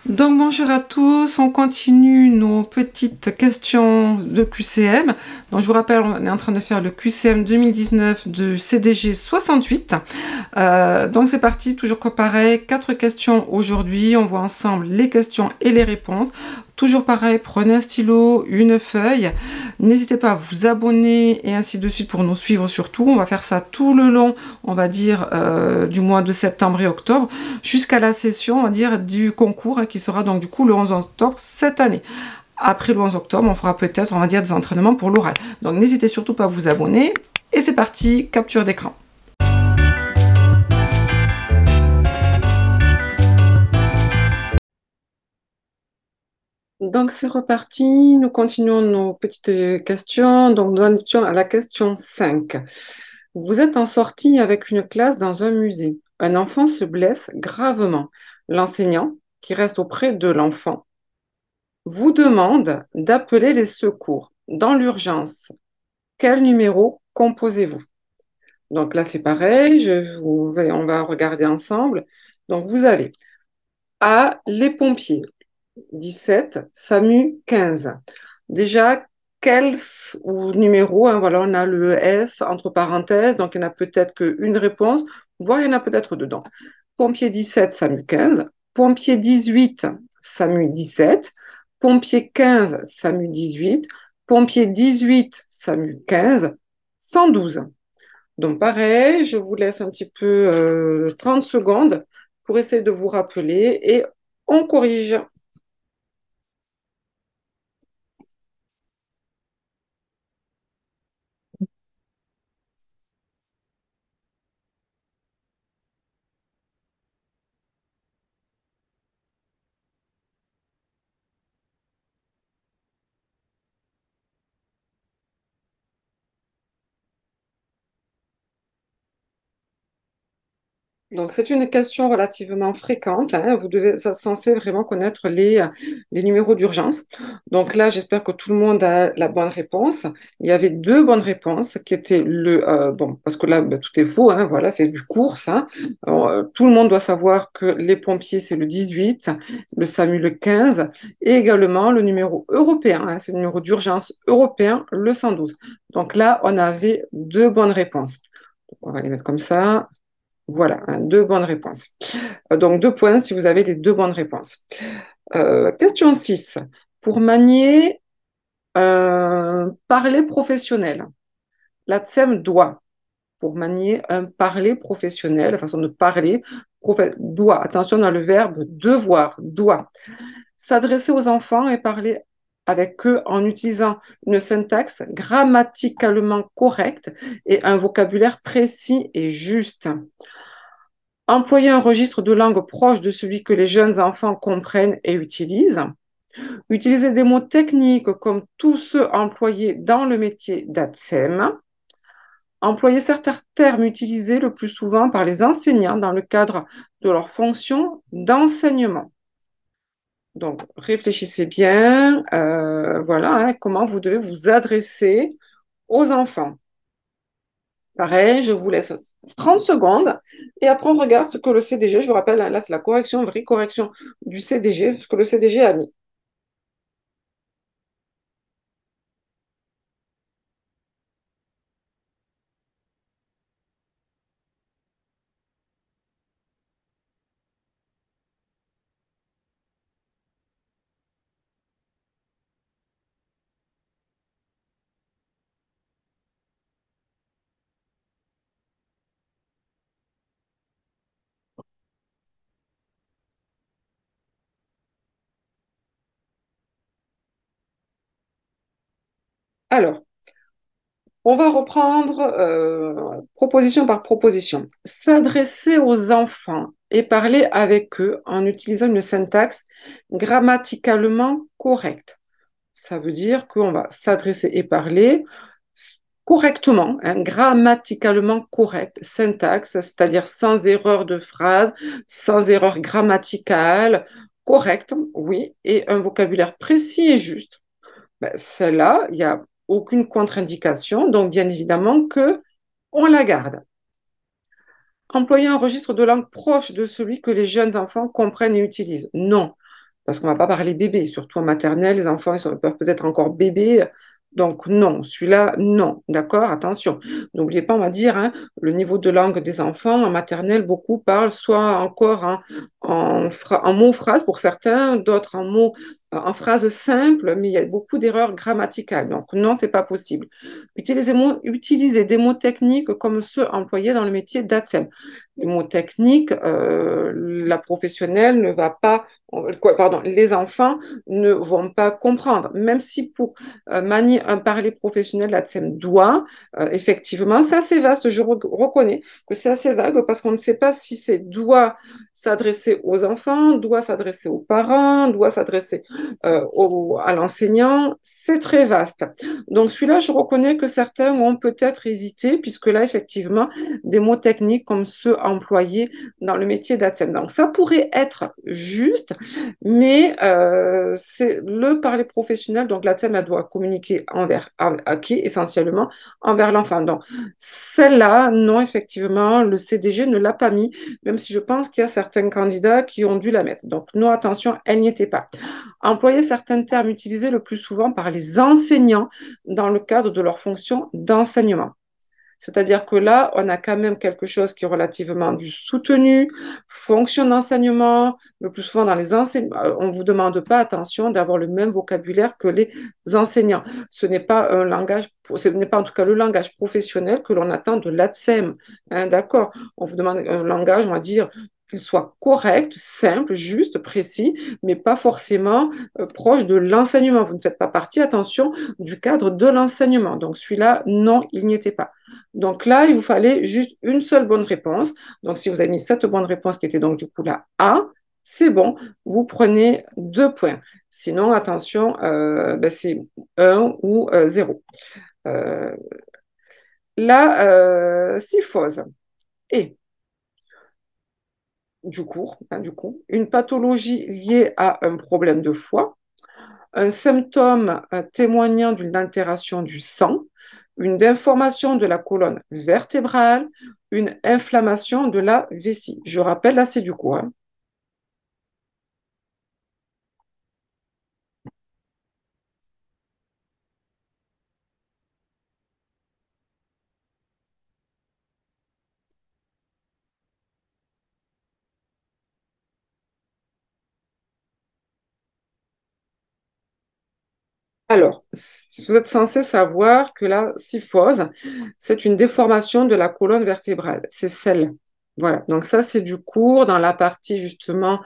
Donc bonjour à tous, on continue nos petites questions de QCM. Donc je vous rappelle, on est en train de faire le QCM 2019 de CDG 68. Donc c'est parti, toujours que pareil, 4 questions aujourd'hui, on voit ensemble les questions et les réponses. Toujours pareil, prenez un stylo, une feuille. N'hésitez pas à vous abonner et ainsi de suite pour nous suivre surtout. On va faire ça tout le long, on va dire, du mois de septembre et octobre, jusqu'à la session, on va dire, du concours, qui sera donc du coup le 11 octobre cette année. Après le 11 octobre, on fera peut-être, on va dire, des entraînements pour l'oral. Donc n'hésitez surtout pas à vous abonner. Et c'est parti, capture d'écran. Donc c'est reparti, nous continuons nos petites questions. Donc nous en étions à la question 5. Vous êtes en sortie avec une classe dans un musée. Un enfant se blesse gravement. L'enseignant, qui reste auprès de l'enfant, vous demande d'appeler les secours. Dans l'urgence, quel numéro composez-vous? Donc là, c'est pareil, on va regarder ensemble. Donc vous avez A, les pompiers, 17, SAMU 15. Déjà, quel ou numéro, hein, voilà, on a le S entre parenthèses, donc il n'y en a peut-être qu'une réponse, voire il y en a peut-être deux. Donc, pompier 17, SAMU 15. Pompier 18, SAMU 17. Pompier 15, SAMU 18. Pompier 18, SAMU 15. 112. Donc pareil, je vous laisse un petit peu 30 secondes pour essayer de vous rappeler et on corrige. Donc, c'est une question relativement fréquente, hein. Vous devez être censé vraiment connaître les numéros d'urgence. Donc là, j'espère que tout le monde a la bonne réponse. Il y avait deux bonnes réponses qui étaient bon, parce que là, ben, tout est faux, hein, voilà, c'est du cours, ça. Alors, tout le monde doit savoir que les pompiers, c'est le 18, le SAMU, le 15, et également le numéro européen, hein, c'est le numéro d'urgence européen, le 112. Donc là, on avait deux bonnes réponses. Donc, on va les mettre comme ça. Voilà, hein, deux bonnes réponses. Donc, 2 points si vous avez les deux bonnes réponses. Question 6. Pour manier un parler professionnel, l'ATSEM doit, pour manier un parler professionnel, la façon de parler, doit, attention dans le verbe devoir, doit, s'adresser aux enfants et parler avec eux en utilisant une syntaxe grammaticalement correcte et un vocabulaire précis et juste. Employer un registre de langue proche de celui que les jeunes enfants comprennent et utilisent. Utiliser des mots techniques comme tous ceux employés dans le métier d'ATSEM. Employer certains termes utilisés le plus souvent par les enseignants dans le cadre de leur fonction d'enseignement. Donc, réfléchissez bien, voilà, hein, comment vous devez vous adresser aux enfants. Pareil, je vous laisse 30 secondes et après on regarde ce que le CDG, je vous rappelle, hein, là c'est la correction, vraie correction du CDG, ce que le CDG a mis. Alors, on va reprendre proposition par proposition. S'adresser aux enfants et parler avec eux en utilisant une syntaxe grammaticalement correcte. Ça veut dire qu'on va s'adresser et parler correctement, hein, grammaticalement correct, syntaxe, c'est-à-dire sans erreur de phrase, sans erreur grammaticale, correct, oui, et un vocabulaire précis et juste. Ben, celle-là, il n'y a aucune contre-indication, donc bien évidemment que on la garde. Employer un registre de langue proche de celui que les jeunes enfants comprennent et utilisent. Non. parce qu'on ne va pas parler bébé, surtout en maternelle, les enfants peuvent peut-être encore bébés. Donc non, celui-là, non, d'accord, attention. N'oubliez pas, on va dire, hein, le niveau de langue des enfants en maternelle, beaucoup parlent soit encore en mots phrases pour certains, d'autres en mots en phrases simples, mais il y a beaucoup d'erreurs grammaticales. Donc non, c'est pas possible. Utilisez des mots techniques comme ceux employés dans le métier d'ATSEM. Les mots techniques, la professionnelle ne va pas, pardon, les enfants ne vont pas comprendre, même si pour manier un parler professionnel, l'ATSEM doit, effectivement, c'est assez vaste, je reconnais que c'est assez vague parce qu'on ne sait pas si c'est doit s'adresser aux enfants, doit s'adresser aux parents, doit s'adresser à l'enseignant, c'est très vaste. Donc celui-là, je reconnais que certains ont peut-être hésité, puisque là, effectivement, des mots techniques comme ceux employés dans le métier d'ATSEM. Donc ça pourrait être juste, mais c'est le parler professionnel, donc l'ATSEM, elle doit communiquer à qui essentiellement envers l'enfant. Donc celle-là, non, effectivement, le CDG ne l'a pas mis, même si je pense qu'il y a certains candidats qui ont dû la mettre. Donc non, attention, elle n'y était pas. Employer certains termes utilisés le plus souvent par les enseignants dans le cadre de leur fonction d'enseignement. C'est-à-dire que là, on a quand même quelque chose qui est relativement du soutenu, fonction d'enseignement. Le plus souvent dans les enseignements, on ne vous demande pas, attention, d'avoir le même vocabulaire que les enseignants. Ce n'est pas un langage, ce n'est pas en tout cas le langage professionnel que l'on attend de l'ATSEM. Hein, d'accord? On vous demande un langage, on va dire, qu'il soit correct, simple, juste, précis, mais pas forcément proche de l'enseignement. Vous ne faites pas partie, attention, du cadre de l'enseignement. Donc celui-là, non, il n'y était pas. Donc là, il vous fallait juste une seule bonne réponse. Donc si vous avez mis cette bonne réponse qui était donc du coup la A, c'est bon, vous prenez 2 points. Sinon, attention, ben, c'est 1 ou 0. Euh, la syphose est du coup, une pathologie liée à un problème de foie, un symptôme témoignant d'une altération du sang, une déformation de la colonne vertébrale, une inflammation de la vessie. Je rappelle, là, c'est du coup. Hein. Alors, vous êtes censé savoir que la syphose, c'est une déformation de la colonne vertébrale. C'est celle. Voilà, donc ça c'est du cours dans la partie justement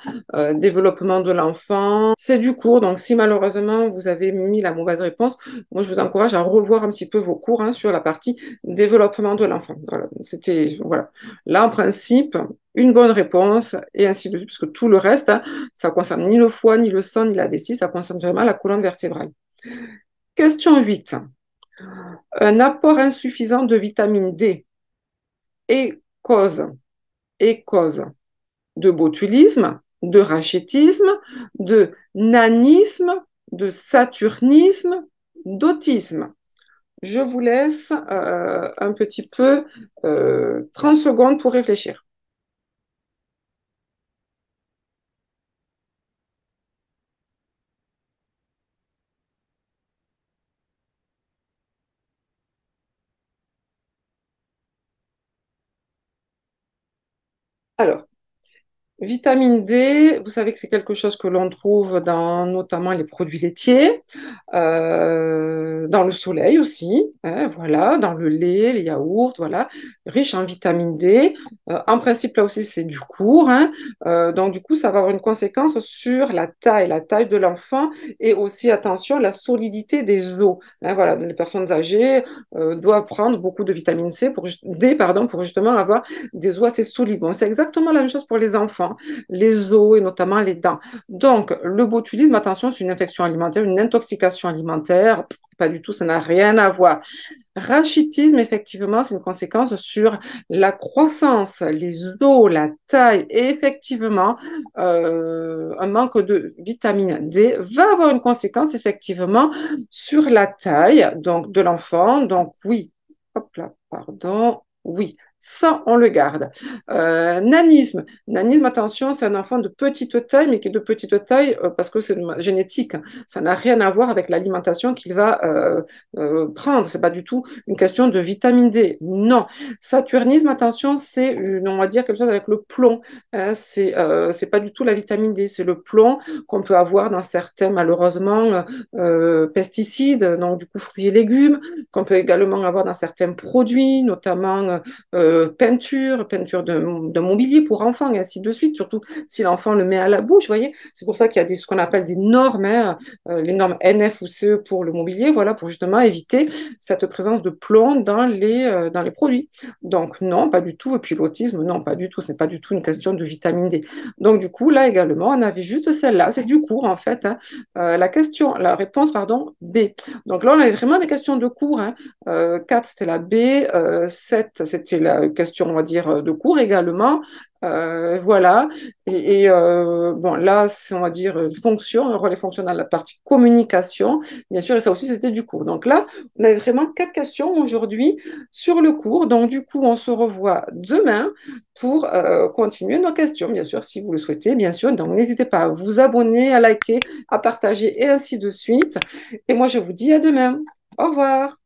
développement de l'enfant. C'est du cours, donc si malheureusement vous avez mis la mauvaise réponse, moi je vous encourage à revoir un petit peu vos cours hein, sur la partie développement de l'enfant. Voilà, c'était voilà. Là en principe, une bonne réponse et ainsi de suite, parce que tout le reste, hein, ça concerne ni le foie, ni le sang, ni la vessie, ça concerne vraiment la colonne vertébrale. Question 8. Un apport insuffisant de vitamine D est cause, est cause de botulisme, de rachitisme, de nanisme, de saturnisme, d'autisme. Je vous laisse un petit peu 30 secondes pour réfléchir. Alors, vitamine D, vous savez que c'est quelque chose que l'on trouve dans notamment les produits laitiers, dans le soleil aussi, hein, voilà, dans le lait, les yaourts, voilà, riche en vitamine D. En principe, là aussi, c'est du cours, hein, donc du coup, ça va avoir une conséquence sur la taille de l'enfant et aussi, attention, la solidité des os. Hein, voilà, les personnes âgées doivent prendre beaucoup de vitamine D, pardon, pour justement avoir des os assez solides. Bon, c'est exactement la même chose pour les enfants, les os et notamment les dents. Donc, le botulisme, attention, c'est une infection alimentaire, une intoxication alimentaire. Pas du tout, ça n'a rien à voir. Rachitisme, effectivement, c'est une conséquence sur la croissance, les os, la taille. Et effectivement, un manque de vitamine D va avoir une conséquence, effectivement, sur la taille donc, de l'enfant. Donc, oui, hop là, pardon, oui, Ça, on le garde. Nanisme. Nanisme, attention, c'est un enfant de petite taille, mais qui est de petite taille parce que c'est génétique. Ça n'a rien à voir avec l'alimentation qu'il va prendre. C'est pas du tout une question de vitamine D. Non. Saturnisme, attention, c'est, on va dire, quelque chose avec le plomb. Hein, c'est pas du tout la vitamine D, c'est le plomb qu'on peut avoir dans certains, malheureusement, pesticides, donc du coup fruits et légumes, qu'on peut également avoir dans certains produits, notamment peinture de mobilier pour enfants et ainsi de suite, surtout si l'enfant le met à la bouche, vous voyez. C'est pour ça qu'il y a ce qu'on appelle des normes, hein, les normes NF ou CE pour le mobilier, voilà, pour justement éviter cette présence de plomb dans les produits. Donc non, pas du tout. Et puis l'autisme, non, pas du tout. C'est pas du tout une question de vitamine D. Donc du coup, là également, on avait juste celle-là. C'est du cours en fait. Hein. La réponse, pardon, B. Donc là, on avait vraiment des questions de cours. Hein. 4, c'était la B. 7, c'était la question, on va dire, de cours également. Voilà. Bon, là, c'est, on va dire, fonction, un relais fonctionnel, la partie communication, bien sûr, et ça aussi, c'était du cours. Donc là, on avait vraiment 4 questions aujourd'hui sur le cours. Donc, du coup, on se revoit demain pour continuer nos questions, bien sûr, si vous le souhaitez, bien sûr. Donc, n'hésitez pas à vous abonner, à liker, à partager et ainsi de suite. Et moi, je vous dis à demain. Au revoir.